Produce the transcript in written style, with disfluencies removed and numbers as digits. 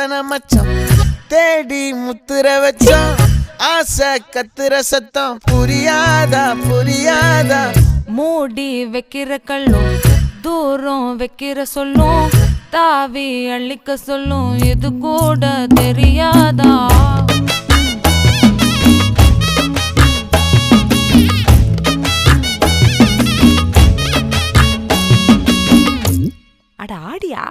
வாசன மச்சம் தேடி முத்துற வச்சோம் ஆசை கத்துற சத்தம் புரியாதா புரியாதா மூடி வைக்கிற கல்லும் தூரம் வைக்கிற சொல்லும் தாவி அள்ளிக்க சொல்லும் இது கூட தெரியாதா அட ஆடியா